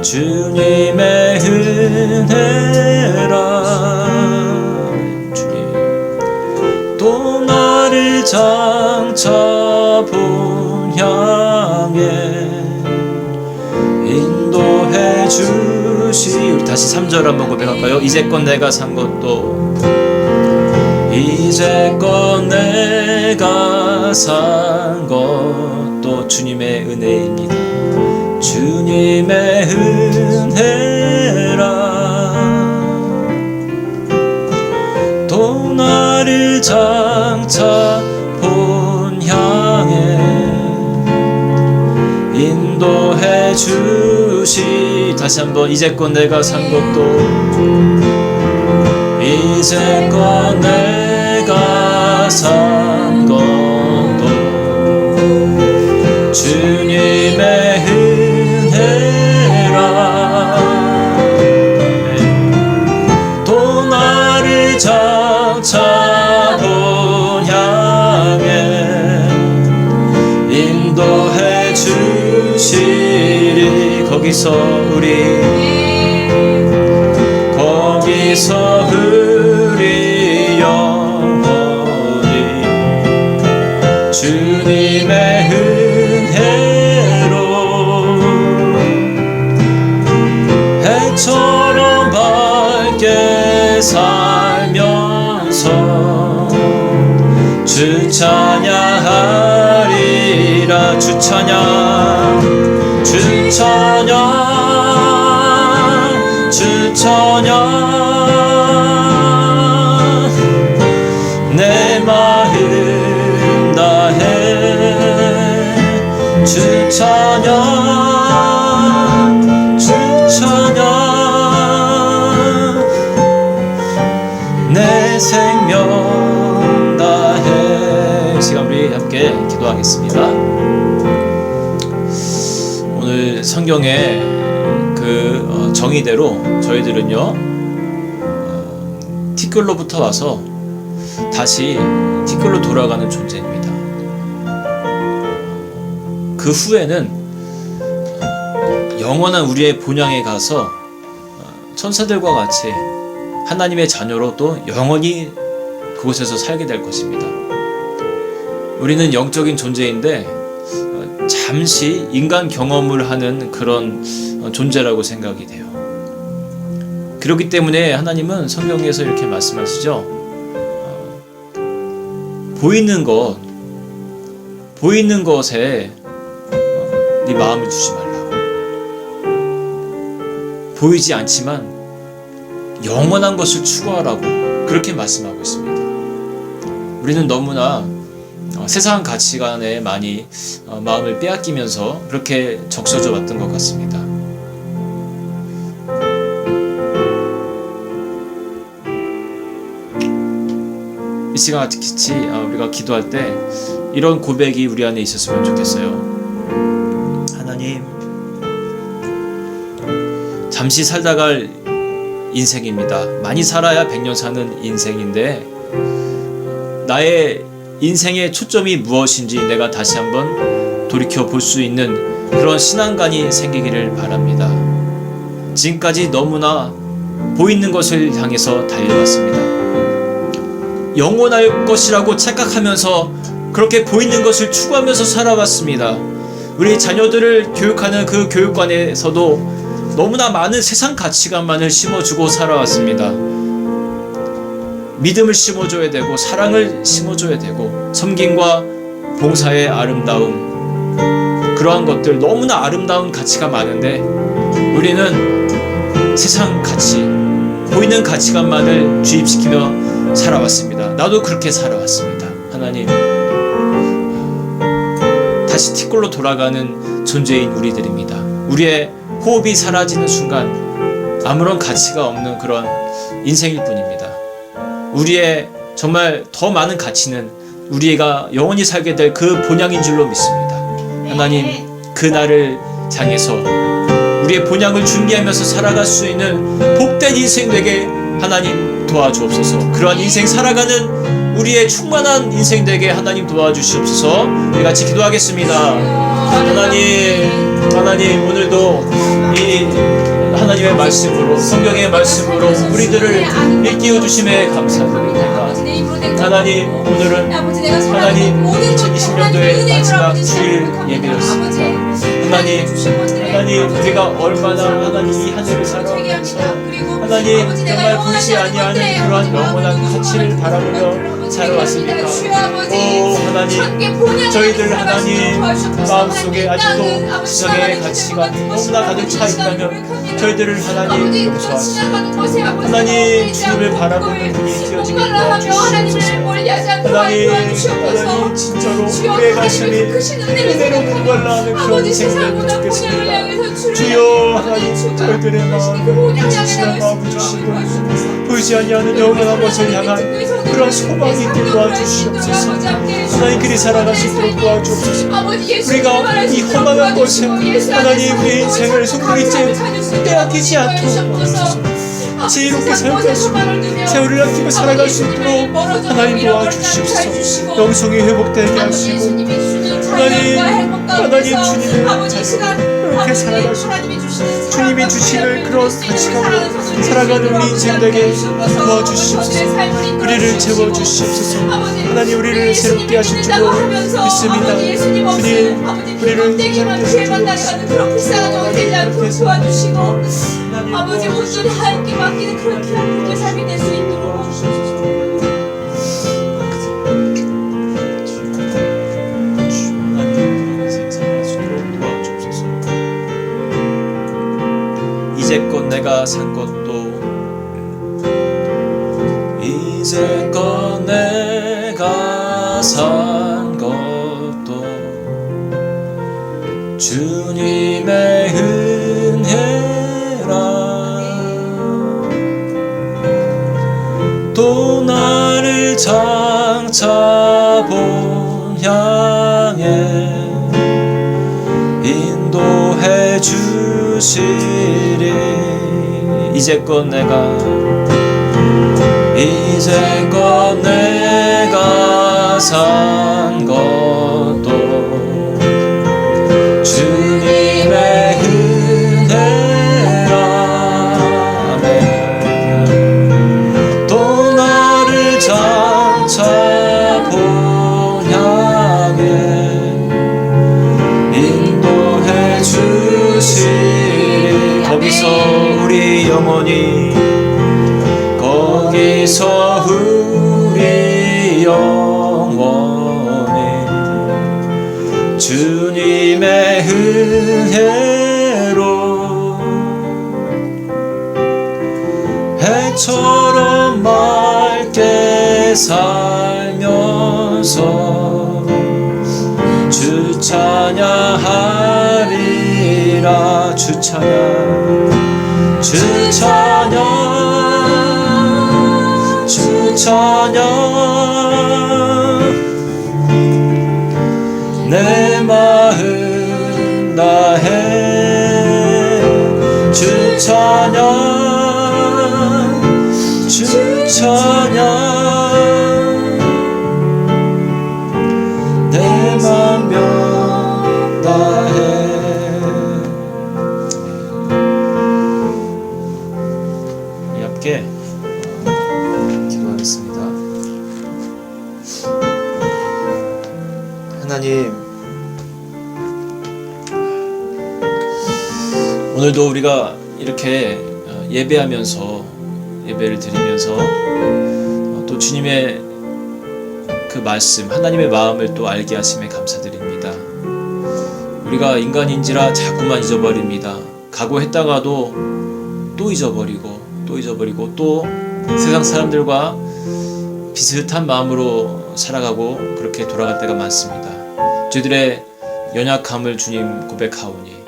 주님의 은혜라. 주님 또 나를 장차 본 향해 인도해 주시. 우리 다시 3절 한번 고백할까요? 이제껏 내가 산 것도, 이제껏 내가 산 것도 주님의 은혜입니다. 주님의 은혜라. 또 나를 장차 본 향해 인도해 주시. 다시 한번. 이제껏 내가 산 것도, 이제껏 내가 산 것도 주님의 은혜라. 또 나를 장차 본 향해 인도해 주시리. 거기서 우리 영원히 주님의 은혜로 해처럼 밝게 살면서 주 찬양하리라. 주 찬양, 주 찬양, 주 찬양. 내 마음 다해 주 찬양, 주 찬양. 내 생명 다해. 이 시간 우리 함께 기도하겠습니다. 오늘 성경의 그 정의대로 저희들은요 티끌로부터 와서 다시 티끌로 돌아가는 존재입니다. 그 후에는 영원한 우리의 본향에 가서 천사들과 같이 하나님의 자녀로 또 영원히 그곳에서 살게 될 것입니다. 우리는 영적인 존재인데 잠시 인간 경험을 하는 그런 존재라고 생각이 돼요. 그렇기 때문에 하나님은 성경에서 이렇게 말씀하시죠. 보이는 것에 네 마음을 두지 말라고. 보이지 않지만 영원한 것을 추구하라고 그렇게 말씀하고 있습니다. 우리는 너무나 세상 가치관에 많이 마음을 빼앗기면서 그렇게 적셔져 왔던 것 같습니다. 이 시간 같이 우리가 기도할 때 이런 고백이 우리 안에 있었으면 좋겠어요. 하나님, 잠시 살다갈 인생입니다. 많이 살아야 100년 사는 인생인데 나의 인생의 초점이 무엇인지 내가 다시 한번 돌이켜 볼 수 있는 그런 신앙관이 생기기를 바랍니다. 지금까지 너무나 보이는 것을 향해서 달려왔습니다. 영원할 것이라고 착각하면서 그렇게 보이는 것을 추구하면서 살아왔습니다. 우리 자녀들을 교육하는 그 교육관에서도 너무나 많은 세상 가치관만을 심어주고 살아왔습니다. 믿음을 심어줘야 되고 사랑을 심어줘야 되고 섬김과 봉사의 아름다움, 그러한 것들, 너무나 아름다운 가치가 많은데 우리는 세상 가치, 보이는 가치관만을 주입시키며 살아왔습니다. 나도 그렇게 살아왔습니다. 하나님, 다시 티끌로 돌아가는 존재인 우리들입니다. 우리의 호흡이 사라지는 순간 아무런 가치가 없는 그런 인생일 뿐입니다. 우리의 정말 더 많은 가치는 우리가 영원히 살게 될 그 본향인 줄로 믿습니다. 하나님, 그 날을 향해서 우리의 본향을 준비하면서 살아갈 수 있는 복된 인생 되게 하나님 도와주옵소서. 그러한 인생 살아가는 우리의 충만한 인생 되게 하나님 도와주시옵소서. 우리 같이 기도하겠습니다. 하나님 오늘도 이 하나님의 말씀으로, 성경의 말씀으로 우리들을 일깨워 주심에 감사드립니다. 하나님, 오늘은 하나님 2020년도의 마지막 주일 예배였습니다. 하나님, 우리가 얼마나 하나님 이 한 해를 살아가면서 하나님 정말 보이지 아니하는 그러한 영원한 가치를 바라보며 살아왔습니까? 오 하나님, 저희들 하나님 마음속에 아직도 세상의 가치가 너무나 가득 차 있다면 저희들을 하나님 용서하시고 하나님 주님을 바라보는 눈이 띄어지게 도와주시옵소서. 하나님 진짜로 우리의 가슴이 은혜로 목말라하는 그런 인생이 되면 좋겠습니다. 주여 하나님, 저희들의 마음, 진실한 마음을 주시고 보이지 아니하는 영원한 것을 향한 그런 소망이 있게 도와주시옵소서. 하나님, 그리 살아갈 수 있도록 도와주옵소서. 우리가 이 험한 것에 하나님 우리의 인생을 속물이 빼앗기지 않도록 도와주옵소서. 지혜롭게 사용하시고 세월을 아끼고 살아갈 수 있도록 하나님 도와주시옵소서. 영성이 회복되게 하시고 하나님 주님을 그렇게 살아갈 수 있도록 주님이 주시는 그런 가치관으로 살아가는 우리 인생 되게 도와주시옵소서. 우리를 채워주시옵소서. 하나님, 우리를 새롭게 하실 줄로 믿습니다. 주님, 우리를 죄만 나가는 그런 불쌍한 영혼 되지 않도록 도와주시고 아버지 온전히 하얗게 맡기는 그런 귀한 분의 삶이 될 수 있도록 이제껏 내가 산 것도 이제껏 내가 산 것도 주님의 은혜라. 또 나를 장차 본향에 인도해 주시리. 이제껏 내가 산 것도 주님의 은혜라. 또 나를 장차 본향에 인도해 주시리. 거기서 우리 영혼이, 거기서 우리 영혼이 주님의 은혜로 해처럼 맑게 살면서 주 찬양하리라. 주 찬양 내 마음 다해 주 찬양 내 마음 다해. 우리 함께 기도하겠습니다. 하나님, 오늘도 우리가 이렇게 예배하면서, 예배를 드리면서 또 주님의 그 말씀, 하나님의 마음을 또 알게 하심에 감사드립니다. 우리가 인간인지라 자꾸만 잊어버립니다. 각오했다가도 또 잊어버리고 또 세상 사람들과 비슷한 마음으로 살아가고 그렇게 돌아갈 때가 많습니다. 저희들의 연약함을 주님 고백하오니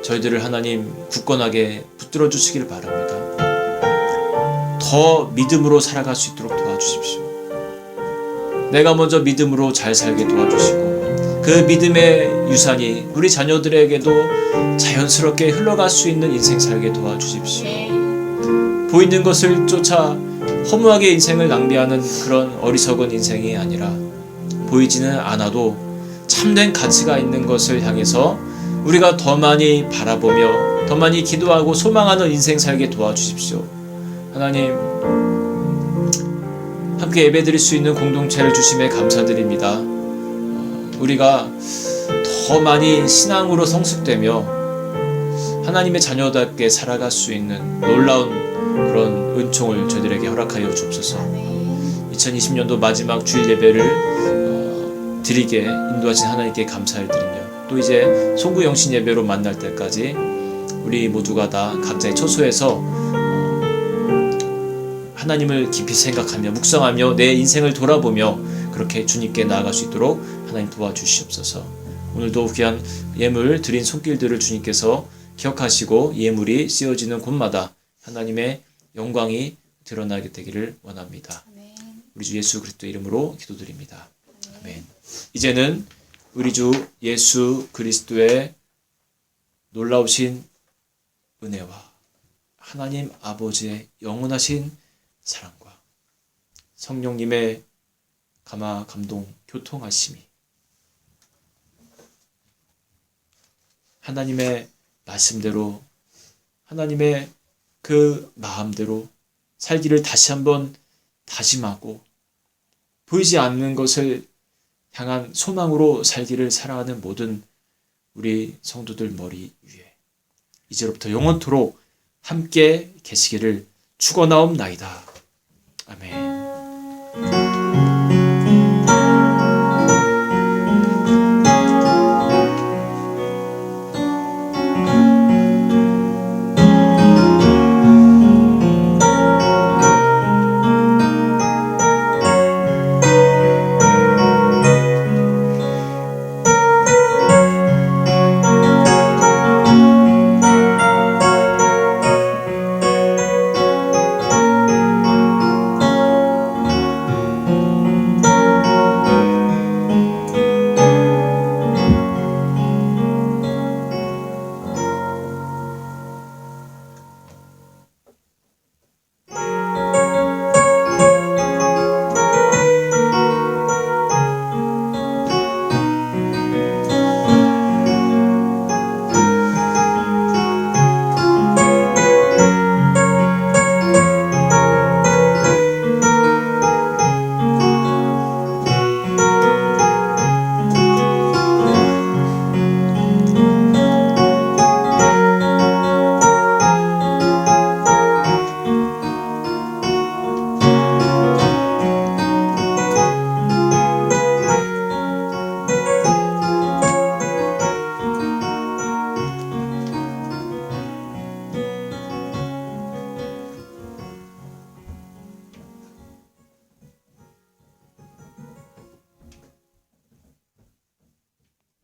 저희들을 하나님 굳건하게 붙들어 주시길 바랍니다. 더 믿음으로 살아갈 수 있도록 도와주십시오. 내가 먼저 믿음으로 잘 살게 도와주시고 그 믿음의 유산이 우리 자녀들에게도 자연스럽게 흘러갈 수 있는 인생 살게 도와주십시오. 보이는 것을 쫓아 허무하게 인생을 낭비하는 그런 어리석은 인생이 아니라 보이지는 않아도 참된 가치가 있는 것을 향해서 우리가 더 많이 바라보며 더 많이 기도하고 소망하는 인생 살게 도와주십시오. 하나님, 함께 예배드릴 수 있는 공동체를 주심에 감사드립니다. 우리가 더 많이 신앙으로 성숙되며 하나님의 자녀답게 살아갈 수 있는 놀라운 그런 은총을 저희들에게 허락하여 주옵소서. 2020년도 마지막 주일 예배를 드리게 인도하신 하나님께 감사를 드리며 또 이제 송구 영신 예배로 만날 때까지 우리 모두가 다 각자의 처소에서 하나님을 깊이 생각하며 묵상하며 내 인생을 돌아보며 그렇게 주님께 나아갈 수 있도록 하나님 도와주시옵소서. 오늘도 귀한 예물 드린 손길들을 주님께서 기억하시고 예물이 씌워지는 곳마다 하나님의 영광이 드러나게 되기를 원합니다. 우리 주 예수 그리스도의 이름으로 기도드립니다. 아멘. 이제는 우리 주 예수 그리스도의 놀라우신 은혜와 하나님 아버지의 영원하신 사랑과 성령님의 감화 감동 교통하심이 하나님의 말씀대로 하나님의 그 마음대로 살기를 다시 한번 다짐하고 보이지 않는 것을 향한 소망으로 살기를 사랑하는 모든 우리 성도들 머리 위에 이제로부터 영원토록 함께 계시기를 축원하옵나이다. 아멘.